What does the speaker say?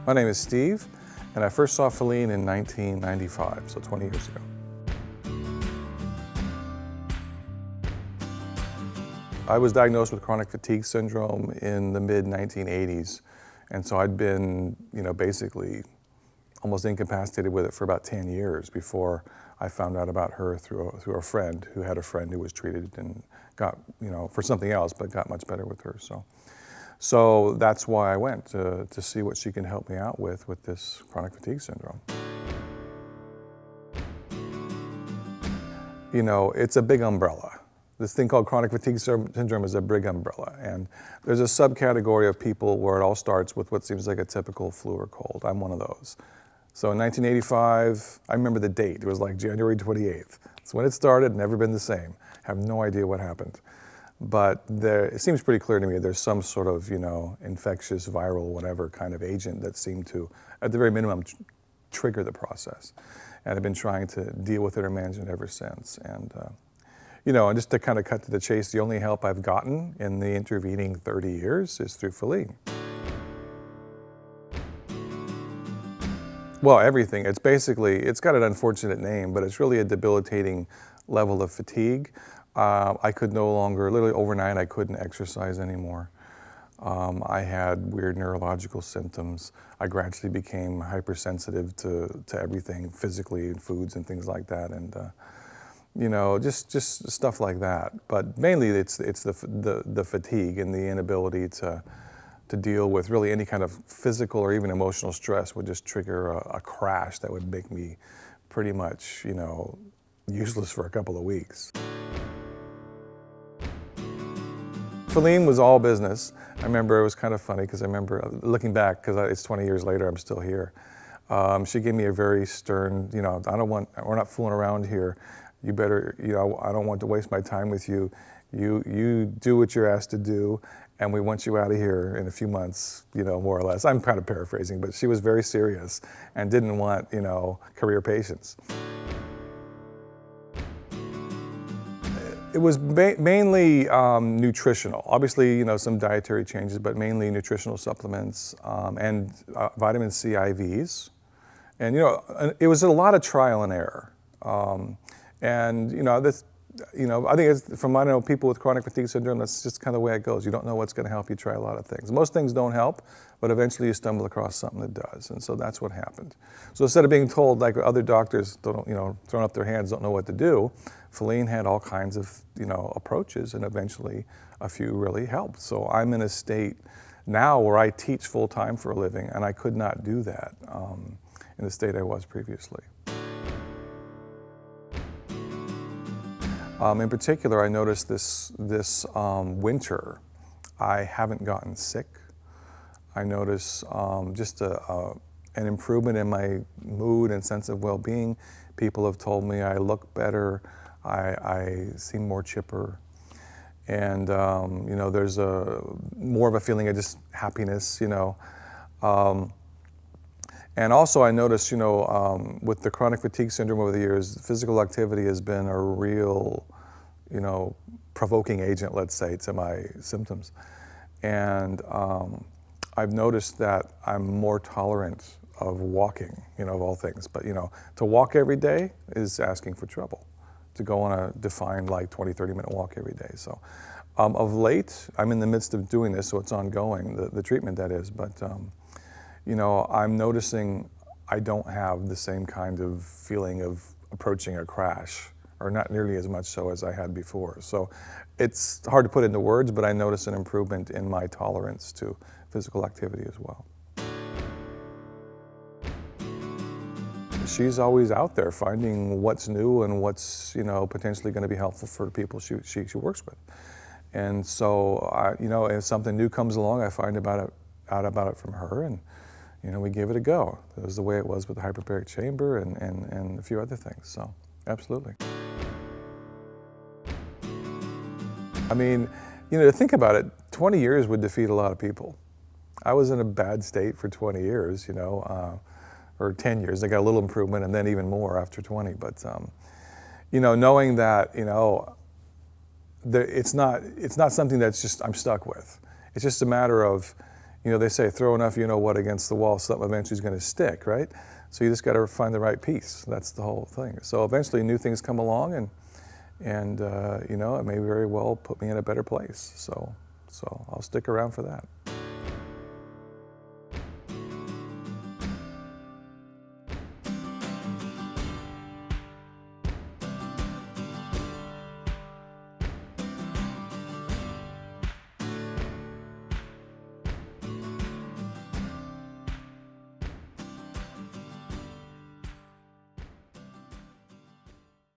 My name is Steve, and I first saw Feline in 1995, so 20 years ago. I was diagnosed with chronic fatigue syndrome in the mid-1980s, and so I'd been, basically almost incapacitated with it for about 10 years before I found out about her through a friend who had a friend who was treated and got, for something else, but got much better with her. So that's why I went to see what she can help me out with this chronic fatigue syndrome. It's a big umbrella. This thing called chronic fatigue syndrome is a big umbrella, and there's a subcategory of people where it all starts with what seems like a typical flu or cold. I'm one of those. So in 1985, I remember the date. It was like January 28th. It's when it started, never been the same. Have no idea what happened. But it seems pretty clear to me there's some sort of, infectious, viral, whatever kind of agent that seemed to, at the very minimum, trigger the process. And I've been trying to deal with it or manage it ever since. And, and just to kind of cut to the chase, the only help I've gotten in the intervening 30 years is through Feline. Well, everything. It's got an unfortunate name, but it's really a debilitating level of fatigue. I could no longer, literally overnight, I couldn't exercise anymore. I had weird neurological symptoms. I gradually became hypersensitive to everything physically, and foods and things like that, and just stuff like that. But mainly, it's the fatigue and the inability to deal with really any kind of physical or even emotional stress would just trigger a crash that would make me pretty much, useless for a couple of weeks. Feline was all business. I remember it was kind of funny because I remember looking back, because it's 20 years later, I'm still here. She gave me a very stern, we're not fooling around here. You better, I don't want to waste my time with you. You do what you're asked to do, and we want you out of here in a few months, more or less. I'm kind of paraphrasing, but she was very serious and didn't want, career patience. It was mainly nutritional. Obviously, some dietary changes, but mainly nutritional supplements and vitamin C IVs. And, it was a lot of trial and error. I think from what I know, people with chronic fatigue syndrome, that's just kind of the way it goes. You don't know what's going to help. You try a lot of things. Most things don't help, but eventually you stumble across something that does. And so that's what happened. So instead of being told, like other doctors, throwing up their hands, don't know what to do, Feline had all kinds of, approaches, and eventually a few really helped. So I'm in a state now where I teach full time for a living, and I could not do that in the state I was previously. In particular, I noticed this winter, I haven't gotten sick. I notice just an improvement in my mood and sense of well-being. People have told me I look better, I seem more chipper, and there's more of a feeling of just happiness, And also I noticed, with the chronic fatigue syndrome over the years, physical activity has been a real, provoking agent, let's say, to my symptoms. And I've noticed that I'm more tolerant of walking, of all things. But, to walk every day is asking for trouble. To go on a defined, 20, 30-minute walk every day. So of late, I'm in the midst of doing this, so it's ongoing, the treatment that is. But I'm noticing I don't have the same kind of feeling of approaching a crash, or not nearly as much so as I had before. So it's hard to put into words, but I notice an improvement in my tolerance to physical activity as well. She's always out there finding what's new and what's, potentially going to be helpful for the people she works with. And so, if something new comes along, I find out about it from her, and we give it a go. That was the way it was with the hyperbaric chamber and a few other things, so absolutely. I mean, to think about it, 20 years would defeat a lot of people. I was in a bad state for 20 years, or 10 years. I got a little improvement and then even more after 20, but, knowing that, it's not something that's just I'm stuck with. It's just a matter of, you know, they say throw enough you know what against the wall, something eventually is going to stick, right? So you just got to find the right piece. That's the whole thing. So eventually new things come along, and you know, it may very well put me in a better place. So I'll stick around for that.